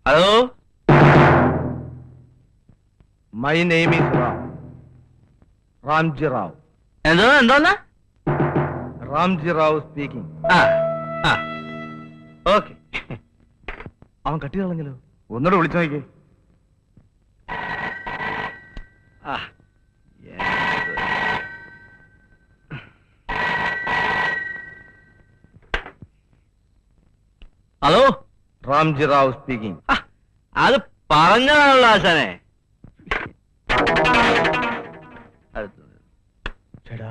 Hello, my name is Ram, Ramji Rao. എന്തോന്ന്? Ramji Rao speaking. Okay. അവൻ കട്ടി കളഞ്ഞല്ലോ, ഒന്നുകൂടെ വിളിച്ചു നോക്കി. Hello, Ramji Rao speaking. അത് പറഞ്ഞതാണല്ലോ ആശാനെ. ചേടാ,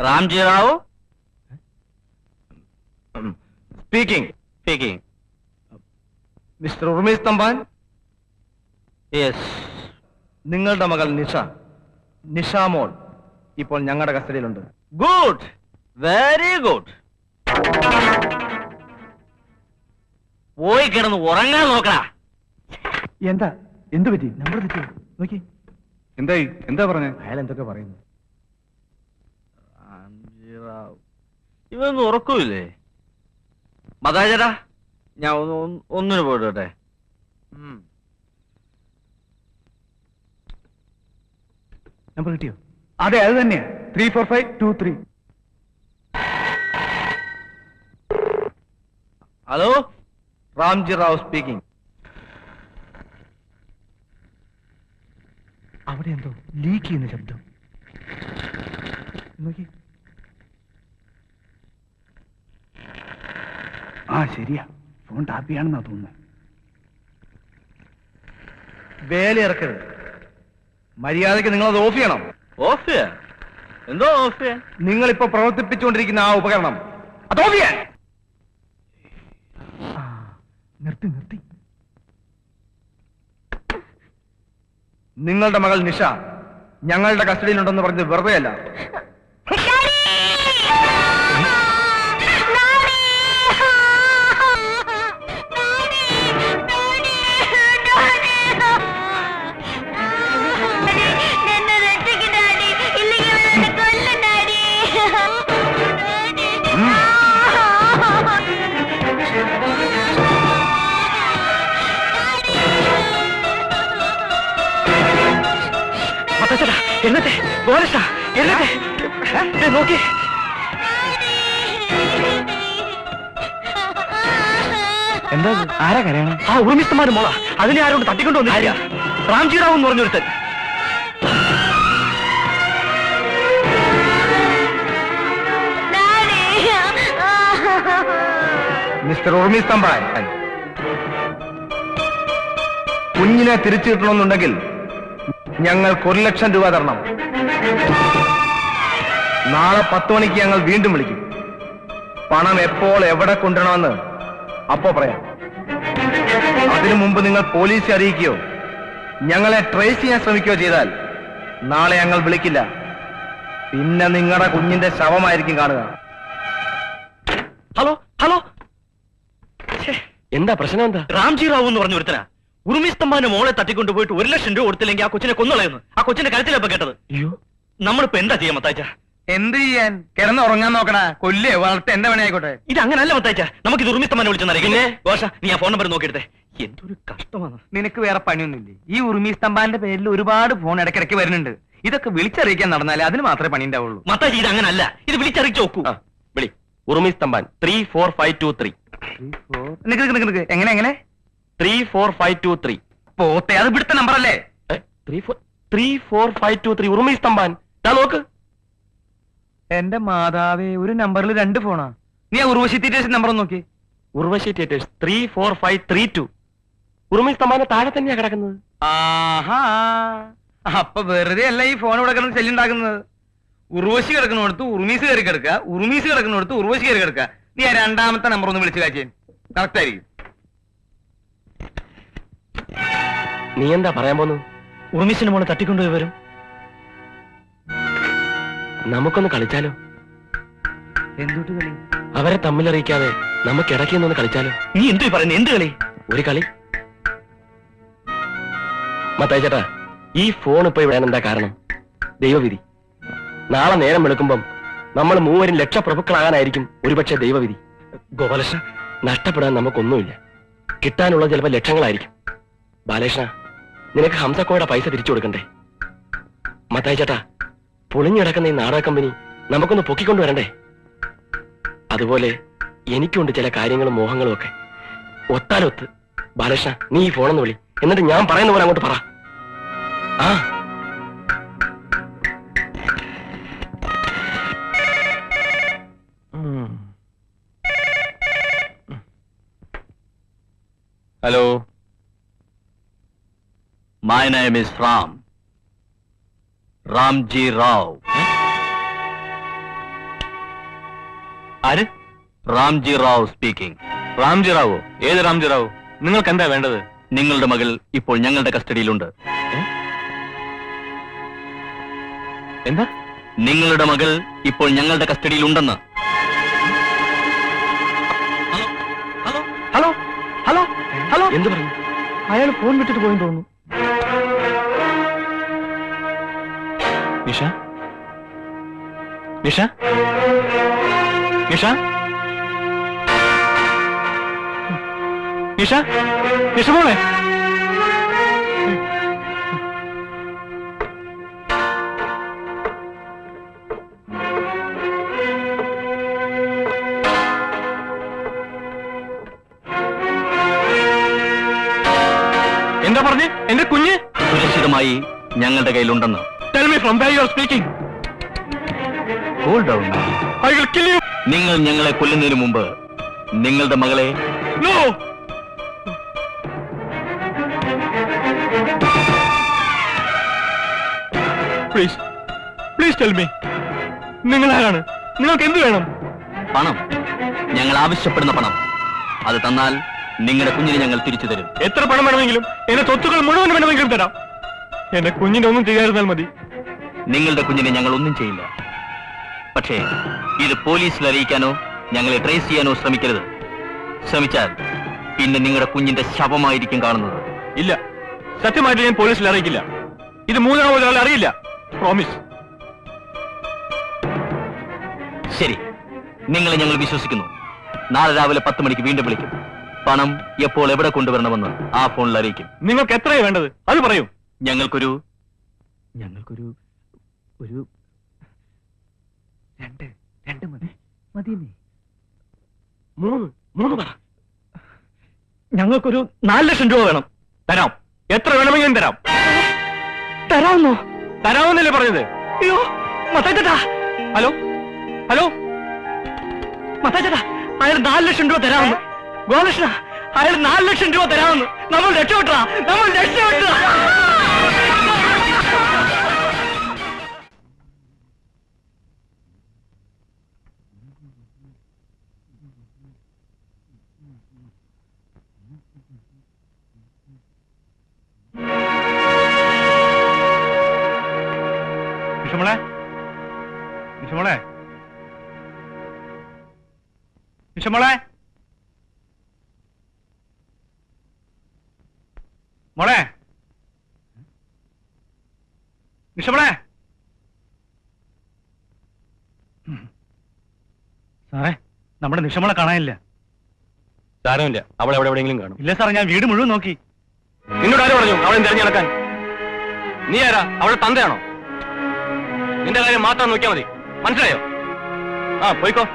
Ramji Rao speaking. Speaking. Mister Urmees Thampan, yes. നിങ്ങളുടെ മകൾ നിഷ മോൾ ഇപ്പോൾ ഞങ്ങളുടെ കസ്റ്റഡിയിലുണ്ട്. Good, very good. പോയി കിടന്ന് ഉറങ്ങാൻ നോക്കടാ. എന്ത് പറ്റി? നമ്പർ തെറ്റി നോക്കി. എന്താ പറഞ്ഞേ? അയാൾ എന്തൊക്കെ പറയുന്നു? ഇവൊന്നും ഉറക്കൂല്ലേ? മതാചേട്ടാ, ഞാൻ ഒന്നിനു പോയിട്ടെ. നമ്പർ കിട്ടിയോ? അതെ, അത് തന്നെയാ. 34523. Hello, Ramji Rao speaking. അവിടെ എന്തോ ലീക്ക് ചെയ്യുന്ന ശബ്ദം നോക്കി. ശരിയാ, ഫോൺ ടാപ്പ് ചെയ്യാണെന്നാ തോന്നുന്നത്. വേലയിറക്കരുത്, മര്യാദയ്ക്ക് നിങ്ങളത് ഓഫ് ചെയ്യണം. ഓഫ് ചെയ്യാൻ? എന്തോ ഓഫ് ചെയ്യാൻ? നിങ്ങളിപ്പോ പ്രവർത്തിപ്പിച്ചുകൊണ്ടിരിക്കുന്ന ആ ഉപകരണം അത് ഓഫ് ചെയ്യാൻ. നിർത്തി. നിങ്ങളുടെ മകൾ നിഷ ഞങ്ങളുടെ കസ്റ്റഡിയിലുണ്ടെന്ന് പറഞ്ഞത് വെറുതെ അല്ല. നോക്കി. എന്താ? ആരാ കരയണേ? ആ ഉറുമിസ്തമാരുടെ മോള. അതിനെ ആരോട് തട്ടിക്കൊണ്ടു വന്നില്ല. റാംജി റാവു എന്ന് പറഞ്ഞൊരുത്തൻ. മിസ്റ്റർ ഉർമീസ് തമ്പാൻ, കുഞ്ഞിനെ തിരിച്ചു കിട്ടണമെന്നുണ്ടെങ്കിൽ ഞങ്ങൾക്ക് 1 ലക്ഷം രൂപ തരണം. നാളെ 10 മണിക്ക് ഞങ്ങൾ വീണ്ടും വിളിക്കും. പണം എപ്പോൾ എവിടെ കൊണ്ടുവരണമെന്ന് അപ്പോ പറയാം. അതിനു മുമ്പ് നിങ്ങൾ പോലീസിനെ അറിയിക്കുകയോ ഞങ്ങളെ ട്രേസ് ചെയ്യാൻ ശ്രമിക്കുകയോ ചെയ്താൽ നാളെ ഞങ്ങൾ വിളിക്കില്ല. പിന്നെ നിങ്ങളുടെ കുഞ്ഞിന്റെ ശവമായിരിക്കും കാണുക. ഹലോ ഹലോ, എന്താ പ്രശ്നം? എന്താ? റാംജി റാവു എന്ന് പറഞ്ഞ ഒരുത്തനാ ഉറുമീസ് തമ്പാന്റെ മോളെ തട്ടിക്കൊണ്ടുപോയിട്ട് 1 ലക്ഷം രൂപ കൊടുത്തില്ലെങ്കിൽ ആ കൊച്ചിനെ കൊന്നുകളയുന്നു. ആ കൊച്ചിന്റെ കരുത്തിലപ്പോ കേട്ടത്. അയ്യോ, നമ്മളിപ്പോ എന്താ ചെയ്യാൻ മത്തായിച്ച? എന്ത് ചെയ്യാൻ? കിടന്ന് ഉറങ്ങാൻ നോക്കടാ. കൊല്ലേ വളർത്ത എന്താ വേണേ ആയിക്കോട്ടെ. ഇത് അങ്ങനല്ല മത്തായിച്ച. നമുക്ക് ഇത് ഉറുമീസ് തമ്പാനെ വിളിച്ചെന്നറിയാം. ഗോഷ, നീ ആ ഫോൺ നമ്പർ നോക്കിയെടുത്തേ. എന്തൊരു കഷ്ടമാണ്. നിനക്ക് വേറെ പണിയൊന്നുമില്ലേ? ഈ ഉറുമീസ് തമ്പാന്റെ പേരിൽ ഒരുപാട് ഫോൺ ഇടയ്ക്കിടയ്ക്ക് വരുന്നുണ്ട്. ഇതൊക്കെ വിളിച്ചറിയിക്കാൻ നടന്നാലേ അതിന് മാത്രമേ പണി ഉണ്ടാവുള്ളൂ. മത്തായിച്ച, ഇത് അങ്ങനല്ല. ഇത് വിളിച്ചറിയിച്ചു നോക്കൂ. വിളി. ഉറുമീസ് തമ്പാൻ 34523. നിക്ക്. എങ്ങനെ? 34523. പോത്തെ, അത് ഇവിടുത്തെ നമ്പർ അല്ലേ? 34523 ഉറുമീസ് തമ്പാൻ. നോക്ക്. എന്റെ മാതാവേ, ഒരു നമ്പറിൽ 2 ഫോണാ. നീ ആ ഉർവശി തീറ്റേഴ്സ് നമ്പർ നോക്കി. ഉർവശി തിയേറ്റേഴ്സ് 34532. ഉറുമീസ് തമ്പാന്റെ താഴെ തന്നെയാ കിടക്കുന്നത്. ആഹാ, അപ്പൊ വെറുതെ അല്ല ഈ ഫോൺ ഇവിടെ കിടന്ന് ശല്യുണ്ടാക്കുന്നത്. ഉർവശി കിടക്കുന്നിടത്ത് ഉറുമീസ് കയറി കിടക്കുക, ഉറുമീസ് കിടക്കുന്നിടത്ത് ഉർവശി കയറി കിടക്കുക. നീ ആ 2ാമത്തെ നമ്പർ ഒന്ന് വിളിച്ചു കാച്ചേ, കറക്റ്റ് ആയിരിക്കും. നീ എന്താ പറയാൻ പോന്നു? ഉറുമീസിന്റെ മോളെ തട്ടിക്കൊണ്ടുപോയി വരും. നമുക്കൊന്ന് കളിച്ചാലോ? എന്തുട്ട് കളി? അവരെ തമ്മിലറിയിക്കാതെ നമുക്ക് ഇടയ്ക്കൊന്ന് കളിച്ചാലോ? നീ എന്തു പറയുന്നത്? എന്ത് കളി? ഒരു കളി. മത്തായി ചേട്ടാ, ഈ ഫോൺ ഇപ്പൊ ഇവിടെ എന്താ കാരണം? ദൈവവിധി. നാളെ നേരം വെളുക്കുമ്പം നമ്മൾ മൂവരും ലക്ഷപ്രഭുക്കളാകാനായിരിക്കും ഒരുപക്ഷെ ദൈവവിധി. ഗോപാലകൃഷ്ണ, നഷ്ടപ്പെടാൻ നമുക്കൊന്നുമില്ല. കിട്ടാനുള്ളത് ചിലപ്പോൾ ലക്ഷങ്ങളായിരിക്കും. ബാലകൃഷ്ണ, നിനക്ക് ഹംസക്കോയുടെ പൈസ തിരിച്ചു കൊടുക്കണ്ടേ? മത്തായി ചേട്ടാ, പൊളിഞ്ഞു കിടക്കുന്ന ഈ നാടക കമ്പനി നമുക്കൊന്ന് പൊക്കിക്കൊണ്ടുവരണ്ടേ? അതുപോലെ എനിക്കുണ്ട് ചില കാര്യങ്ങളും മോഹങ്ങളും ഒക്കെ. ഒത്താലൊത്ത്. ബാലകൃഷ്ണ, നീ ഈ ഫോണെന്ന് വിളി, എന്നിട്ട് ഞാൻ പറയുന്ന പോലെ അങ്ങോട്ട് പറ. ആ hello, my name is Ramji Rao. ആര്? രാംജി റാവ് സ്പീക്കിംഗ്. രാംജി റാവോ? ഏത് രാംജി റാവു? നിങ്ങൾക്ക് എന്താ വേണ്ടത്? നിങ്ങളുടെ മകൾ ഇപ്പോൾ ഞങ്ങളുടെ കസ്റ്റഡിയിലുണ്ട്. എന്താ? നിങ്ങളുടെ മകൾ ഇപ്പോൾ ഞങ്ങളുടെ കസ്റ്റഡിയിലുണ്ടെന്ന്. Hello hello hello hello. എന്ത് പറഞ്ഞു? അയാൾ ഫോൺ വിട്ടിട്ട് പോയെന്ന് തോന്നുന്നു. നിഷ, നിഷ, നിഷ, നിഷ, നിഷ മോളെ. എന്താ പറഞ്ഞേ? എന്റെ കുഞ്ഞ് സുരക്ഷിതമായി ഞങ്ങളുടെ കയ്യിലുണ്ടെന്ന്. Tell me from where you are speaking. Cool down. I will kill you. നിങ്ങൾ ഞങ്ങളെ കൊല്ലുന്നതിന് മുമ്പ് നിങ്ങളുടെ മകളെ. No. Please, please tell me. നിങ്ങൾ ആരാണ്? നിങ്ങൾക്ക് എന്ത് വേണം? പണം. ഞങ്ങൾ ആവശ്യപ്പെടുന്ന പണം. അത് തന്നാൽ നിങ്ങളുടെ കുഞ്ഞിനെ ഞങ്ങൾ തിരിച്ചു തരും. എത്ര പണം വേണമെങ്കിലും, എന്റെ സ്വത്തുക്കൾ മുഴുവൻ വേണമെങ്കിലും തരാം. എന്റെ കുഞ്ഞിന്റെ ഒന്നും ചെയ്യാതിരുന്നാൽ മതി. നിങ്ങളുടെ കുഞ്ഞിനെ ഞങ്ങൾ ഒന്നും ചെയ്യില്ല. പക്ഷേ ഇത് പോലീസിൽ അറിയിക്കാനോ ഞങ്ങളെ ട്രേസ് ചെയ്യാനോ ശ്രമിക്കരുത്. ശ്രമിച്ചാൽ പിന്നെ നിങ്ങളുടെ കുഞ്ഞിന്റെ ശവമായിരിക്കും കാണുന്നത്. ഇല്ല, സത്യമായിട്ട് ഞാൻ പോലീസിൽ അറിയിക്കില്ല. ഇത് മൂന്നാമത് ഒരാളെ അറിയില്ല. പ്രോമിസ്. ശരി, നിങ്ങളെ ഞങ്ങൾ വിശ്വസിക്കുന്നു. നാളെ രാവിലെ 10 മണിക്ക് വീണ്ടും വിളിക്കും. പണം എപ്പോൾ എവിടെ കൊണ്ടുവരണമെന്ന് ആ ഫോണിൽ അറിയിക്കും. നിങ്ങൾക്ക് എത്രയാണ് വേണ്ടത് അത് പറയൂ. ഞങ്ങൾക്കൊരു രണ്ട് മതി. മൂന്ന് പറ. ഞങ്ങൾക്കൊരു 4 ലക്ഷം രൂപ വേണം. തരാം. എത്ര വേണമെങ്കിലും തരാം. തരാമെന്നോ? തരാമെന്നല്ലേ പറഞ്ഞത്? അയ്യോ മത്തായിച്ചേട്ടാ. ഹലോ ഹലോ മത്തായിച്ചേട്ടാ, അയാൾ 4 ലക്ഷം രൂപ തരാമെന്ന്. ഗോകൃഷ്ണ, അയാൾ 4 ലക്ഷം രൂപ തരാമെന്ന്. നമ്മൾ രക്ഷപ്പെട്ടാ. നിഷമോളെ, നിഷമോളെ, നിഷമോളെ, മോളെ, നിഷമോളെ. സാറേ, നമ്മുടെ നിഷമോളെ കാണാനില്ല. സാരമില്ല, അവൾ എവിടെയെങ്കിലും കാണും. ഇല്ല സാറേ, ഞാൻ വീട് മുഴുവൻ നോക്കി. നിന്നോട് ആര് പറഞ്ഞു അവളെ തിരഞ്ഞു നടക്കാൻ? നീ ആരാ? അവളുടെ തന്തയാണോ? നിന്റെ കാര്യം മാത്രം നോക്കിയാൽ മതി. മനസ്സിലായോ? ആ, പോയിക്കോ.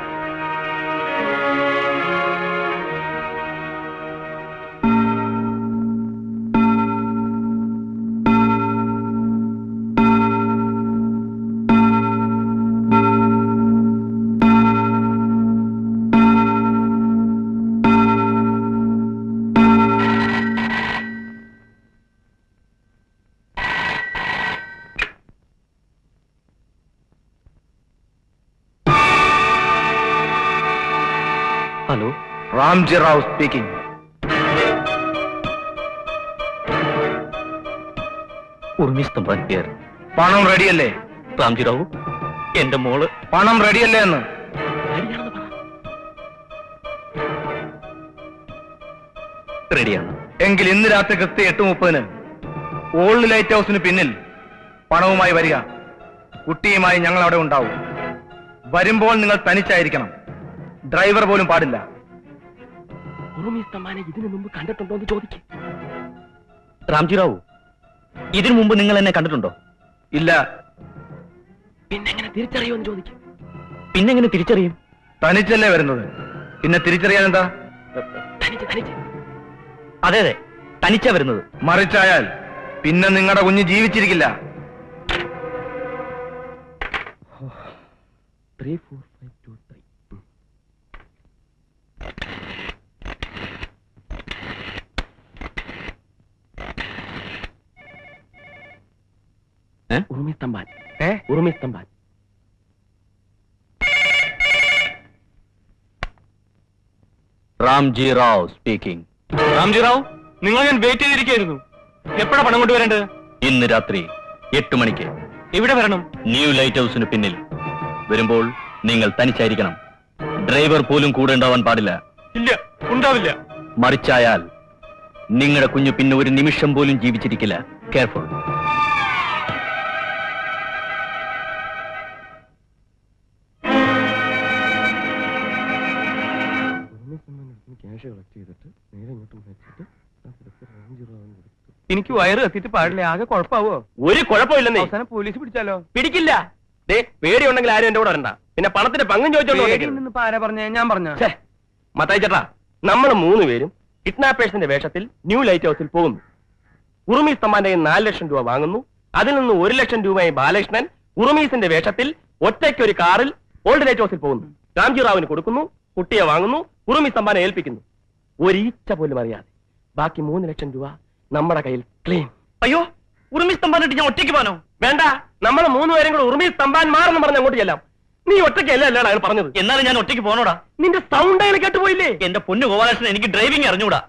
Hello, Ramji Rao speaking. Urmees Thampan here. പണം റെഡിയല്ലേ? രാംജി റാവു, എന്റെ മോള്. പണം റെഡിയല്ലേ എന്ന്? റെഡിയാണ്. എങ്കിൽ ഇന്ന് രാത്രി കൃത്യം 8:30 ഓൾഡ് ലൈറ്റ് ഹൗസിന് പിന്നിൽ പണവുമായി വരിക. കുട്ടിയുമായി ഞങ്ങൾ അവിടെ ഉണ്ടാവും. വരുമ്പോൾ നിങ്ങൾ തനിച്ചായിരിക്കണം. ഡ്രൈവർ പോലും പാടില്ല. ഉറുമീസ് തമ്പാനെ ഇതിനു മുമ്പ് കണ്ടിട്ടുണ്ടോ എന്ന് ചോദിക്കും. രാംജി റാവു, ഇതിനു മുമ്പ് നിങ്ങൾ എന്നെ കണ്ടിട്ടുണ്ടോ? ഇല്ല. പിന്നെങ്ങനെ തിരിച്ചറിയുമെന്ന് ചോദിക്കും. പിന്നെങ്ങനെ തിരിച്ചറിയും? തനിച്ചല്ലേ വരുന്നത്, പിന്നെ തിരിച്ചറിയാൻ എന്താ? തനിച്ച് അതെ അതെ, തനിച്ചാ വരുന്നത്. മറിച്ചായാൽ പിന്നെ നിങ്ങളുടെ കുഞ്ഞ് ജീവിച്ചിരിക്കില്ല. 3 4 5 2 3. ഉറുമീസ് തമ്പാൻ. ഉറുമീസ് തമ്പാൻ. രാംജി റാവു സ്പീക്കിംഗ്. രാംജി റാവു, നിങ്ങൾ ഞാൻ വെയിറ്റ് ചെയ്തിരിക്കുന്നു. എപ്പോഴാ പണം കൊണ്ടുവരേണ്ടത്? ഇന്ന് രാത്രി 8 മണിക്ക്. ഇവിടെ വരണം. ന്യൂ ലൈറ്റ് ഹൗസിന് പിന്നിൽ. വരുമ്പോൾ നിങ്ങൾ തനിച്ചായിരിക്കണം. ഡ്രൈവർ പോലും കൂടെ ഉണ്ടാവാൻ പാടില്ല. ഇല്ല, ഉണ്ടാവില്ല. മറിച്ചായാൽ നിങ്ങളുടെ കുഞ്ഞു പിന്നെ ഒരു നിമിഷം പോലും ജീവിച്ചിരിക്കില്ല. കെയർഫുൾ. ക്യാഷ് കളക്ട് ചെയ്തിട്ട് നേരെ ഇങ്ങോട്ടും എനിക്ക് വയറ് കത്തിയിട്ട് പാടില്ല, ആകെ കുഴപ്പമാവോ? ഒരു കുഴപ്പമില്ലെന്നേ. അവസാനം പോലീസ് പിടിച്ചാലോ? പിടിക്കില്ല. പേടിയുണ്ടെങ്കിൽ ആരും എന്റെ കൂടെ വരണ്ട. പിന്നെ പണത്തിന്റെ പങ്കും ചോദിച്ചോണ്ട് ആരാ പറഞ്ഞേ? ഞാൻ പറഞ്ഞ മത്തായി ചേട്ടാ, നമ്മൾ 3 പേരും കിഡ്നാപ്പേഴ്സിന്റെ വേഷത്തിൽ ന്യൂ ലൈറ്റ് ഹൗസിൽ പോകുന്നു. ഉറുമീസ് തമ്പാന്റെ 4 ലക്ഷം രൂപ വാങ്ങുന്നു. അതിൽ നിന്ന് 1 ലക്ഷം രൂപയായി ബാലകൃഷ്ണൻ ഉറുമീസിന്റെ വേഷത്തിൽ ഒറ്റയ്ക്ക് ഒരു കാറിൽ ഓൾഡ് ലൈറ്റ് ഹൗസിൽ പോകുന്നു. രാംജി റാവുവിന് കൊടുക്കുന്നു, കുട്ടിയെ വാങ്ങുന്നു, ഉറുമീസ് തമ്പാനെ ഏൽപ്പിക്കുന്നു. ഒരീച്ച പോലും അറിയാതെ ബാക്കി 3 ലക്ഷം രൂപ നമ്മുടെ കയ്യിൽ ക്ലീൻ. അയ്യോ, ഉറുമീസ് തമ്പാനിട്ട് ഞാൻ ഒറ്റയ്ക്ക് പോകാനോ? വേണ്ട, നമ്മൾ 3 പേരും കൂടെ ഉറുമീസ് തമ്പാൻ മാറെന്ന് പറഞ്ഞ് അങ്ങോട്ട് ചെല്ലാം. നീ ഒറ്റയ്ക്കല്ല അല്ലാണ് അയാൾ പറഞ്ഞത്. എന്നാലും ഞാൻ ഒറ്റയ്ക്ക് പോകണോടാ? നിന്റെ സൗണ്ട് അയാൾ കേട്ടുപോയില്ലേ? എന്റെ പൊന്നു ഗോപാലകൃഷ്ണൻ, എനിക്ക് ഡ്രൈവിംഗ് അറിഞ്ഞൂടാ.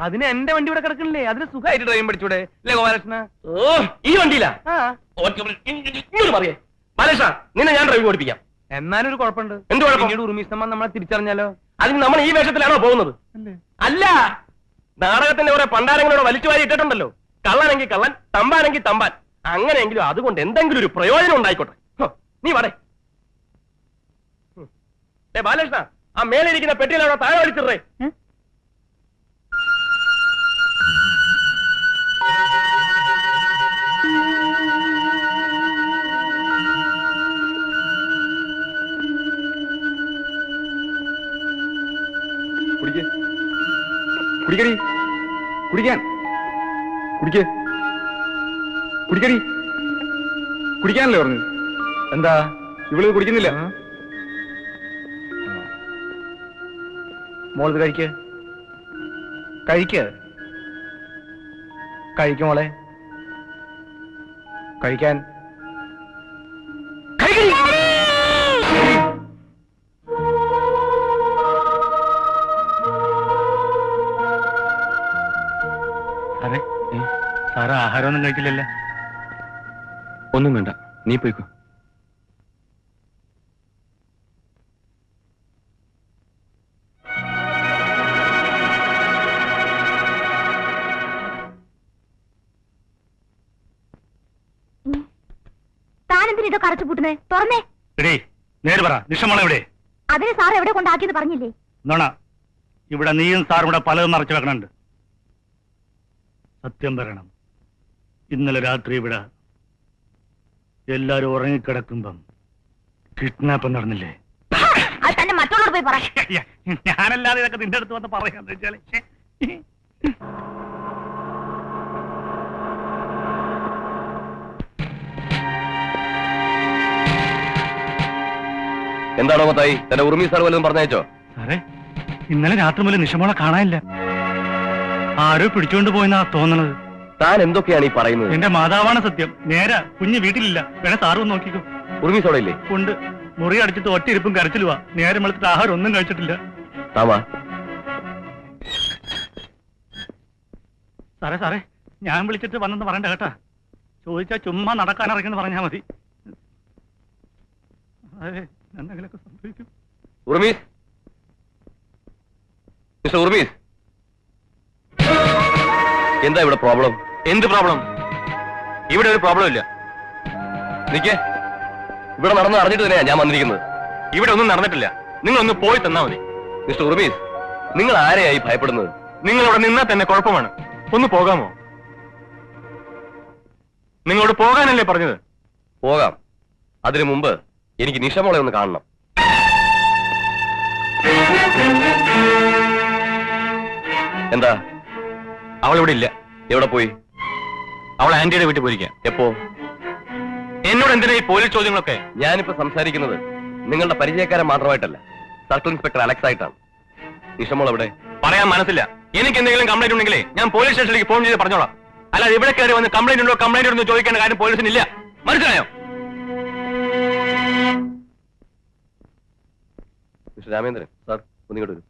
അതിന് എന്റെ വണ്ടി ഇവിടെ കിടക്കണില്ലേ? അതിന് സുഖമായിട്ട് ഡ്രൈവിംഗ് പഠിച്ചൂടെ അല്ലേ ഗോപാലകൃഷ്ണ? ഓ, ഈ വണ്ടിയിലാ? ഇങ്ങോട്ട് പറയേ ബാലകൃഷ്ണ, നിന്നെ ഞാൻ ഡ്രൈവിംഗ് പഠിപ്പിക്കാം. എന്നാലും ഒരു കുഴപ്പമുണ്ട്. എന്ത് കുഴപ്പം? ഉറുമീസ് തമ്പാൻ നമ്മളെ തിരിച്ചറിഞ്ഞാലോ? അതിന് നമ്മൾ ഈ വേഷത്തിലാണോ പോകുന്നത്? അല്ല, നാടകത്തിന്റെ കുറെ പണ്ടാരങ്ങളോട് വലിച്ചു വാരി ഇട്ടിട്ടുണ്ടല്ലോ. കള്ളനെങ്കിൽ കള്ളൻ, തമ്പാനെങ്കിൽ തമ്പാൻ. അങ്ങനെയെങ്കിലും അതുകൊണ്ട് എന്തെങ്കിലും ഒരു പ്രയോജനം ഉണ്ടായിക്കോട്ടെ. നീ വടേ ബാലകൃഷ്ണ, ആ മേലെ ഇരിക്കുന്ന പെട്ടിയിലാണോ താഴെ വലിച്ചിടേ? കുടിക്കടി, കുടിക്കാൻ, കുടിക്കേ, കുടിക്കടി, കുടിക്കാനല്ലേ പറഞ്ഞു? എന്താ ഇവള് കുടിക്കുന്നില്ല? മോളത് കഴിക്ക്, കഴിക്ക്, കഴിക്കും മോളെ, കഴിക്കാൻ. അതെ, സാറ് ആഹാരമൊന്നും കഴിക്കില്ലല്ലോ? ഒന്നും വേണ്ട, നീ പോയിക്കോ. താനെന്തിനാ ഇതൊക്കെ അടച്ചു പൂട്ടുന്നേ? തുറന്നേ. നേര് പറ, നിഷമോളെ എവിടെ? അതിന് സാർ എവിടെ കൊണ്ടാക്കിയെന്ന് പറഞ്ഞില്ലേ? നോണ, ഇവിടെ നീയും സാറും കൂടെ പലതും മറച്ചു വെക്കണുണ്ട്. സത്യം പറയണം, ഇന്നലെ രാത്രി ഇവിടെ എല്ലാരും ഉറങ്ങിക്കിടക്കുമ്പം കിഡ്നാപ്പ് നടന്നില്ലേ? അത് തന്നെ മറ്റുള്ളവർ പോയി പറ. ഞാനല്ലാതെ ഇതൊക്കെ നിന്റെ അടുത്ത് വന്ന് പറയാന്ന് വെച്ചാല് എന്താണോ മത്തായി, തന്റെ ഉറുമീസ് സാർ വല്ലതും പറഞ്ഞയച്ചോ? സാറേ, ഇന്നലെ രാത്രി മുതൽ നിഷമോളെ കാണാനില്ല. ആരോ പിടിച്ചുകൊണ്ട് പോയെന്നാ തോന്നണത്. താൻ എന്തൊക്കെയാണ് ഈ പറയുന്നത്? എന്റെ മാതാവാണ് സത്യം. നേരെ കുഞ്ഞ് വീട്ടിലില്ല. വേണേ സാറ് ഒന്ന് നോക്കിക്കോ. ഉറുമീസ് അവിടെ ഇല്ലേ? ഉണ്ട്. മുറി അടിച്ചിട്ട് ഒറ്റയിരിപ്പും കരച്ചിലുവാ. നേരെ വെളുത്തിട്ട് ആഹാരം ഒന്നും കഴിച്ചിട്ടില്ല. താമാ സാറേ, സാറേ, ഞാൻ വിളിച്ചിട്ട് വന്നെന്ന് പറയണ്ട കേട്ടാ. ചോദിച്ചാ ചുമ്മാ നടക്കാനിറങ്ങിയെന്ന് പറഞ്ഞാ മതി. അതെ, എന്തെങ്കിലുമൊക്കെ സംഭവിക്കും. ഉറുമീസ്, മിസ്റ്റർ ഉറുമീസ്, എന്താ ഇവിടെ പ്രോബ്ലം? എന്ത് പ്രോബ്ലം? ഇവിടെ ഒരു പ്രോബ്ലം ഇല്ല. നിക്കേ, ഇവിടെ നടന്ന് അറിഞ്ഞിട്ട് തന്നെയാ ഞാൻ വന്നിരിക്കുന്നത്. ഇവിടെ ഒന്നും നടന്നിട്ടില്ല. നിങ്ങളൊന്ന് പോയി തന്നാ മതി. മിസ്റ്റർ ഉർമീസ്, നിങ്ങൾ ആരെയായി ഭയപ്പെടുന്നത്? നിങ്ങളിവിടെ നിന്നാൽ തന്നെ കുഴപ്പമാണ്. ഒന്ന് പോകാമോ? നിങ്ങളോട് പോകാനല്ലേ പറഞ്ഞത്? പോകാം. അതിനു മുമ്പ് എനിക്ക് നിഷമോളെ ഒന്ന് കാണണം. എന്താ? അവൾ ഇവിടെ ഇല്ല. എവിടെ പോയി? അവൾ ആന്റിയുടെ വീട്ടിൽ പോയിരിക്കാം. എപ്പോ? എന്നോട് എന്തിനാ ഈ പോലീസ് ചോദ്യങ്ങളൊക്കെ? ഞാനിപ്പോ സംസാരിക്കുന്നത് നിങ്ങളുടെ പരിചയക്കാരൻ മാത്രമായിട്ടല്ല, സർക്കിൾ ഇൻസ്പെക്ടർ അലക്സ് ആയിട്ടാണ്. നിഷമോൾ എവിടെ? പറയാൻ മനസ്സില്ല. എനിക്ക് എന്തെങ്കിലും കംപ്ലൈന്റ് ഉണ്ടെങ്കിലേ ഞാൻ പോലീസ് സ്റ്റേഷനിലേക്ക് ഫോൺ ചെയ്ത് പറഞ്ഞോളാം. അല്ലാതെ ഇവിടെ കയറി വന്ന് കംപ്ലൈന്റ് ഉണ്ടോ ചോദിക്കേണ്ട കാര്യം പോലീസിനില്ല. മനസ്സിലായോ? മിസ്റ്റർ രാമേന്ദ്രൻ സാർ, ഒന്നിങ്ങോട്ട് വരൂ.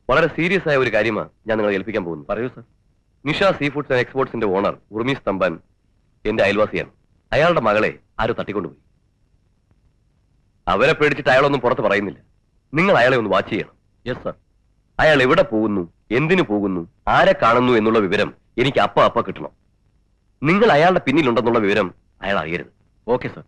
വളരെ സീരിയസ് ആയ ഒരു കാര്യമാണ് ഞാൻ നിങ്ങളെ ഏൽപ്പിക്കാൻ പോകുന്നു. പറയൂ sir. Nisha sea foods and എക്സ്പോർട്സിന്റെ ഓണർ ഉർമീസ് തമ്പാൻ എന്റെ അയൽവാസിയാണ്. അയാളുടെ മകളെ ആരും തട്ടിക്കൊണ്ടുപോയി. അവരെ പേടിച്ചിട്ട് അയാളൊന്നും പുറത്ത് പറയുന്നില്ല. നിങ്ങൾ അയാളെ ഒന്ന് വാച്ച് ചെയ്യണം. Yes sir. അയാൾ എവിടെ പോകുന്നു, എന്തിനു പോകുന്നു, ആരെ കാണുന്നു എന്നുള്ള വിവരം എനിക്ക് അപ്പ കിട്ടണം. നിങ്ങൾ അയാളുടെ പിന്നിലുണ്ടെന്നുള്ള വിവരം അയാൾ അറിയരുത്. Okay sir.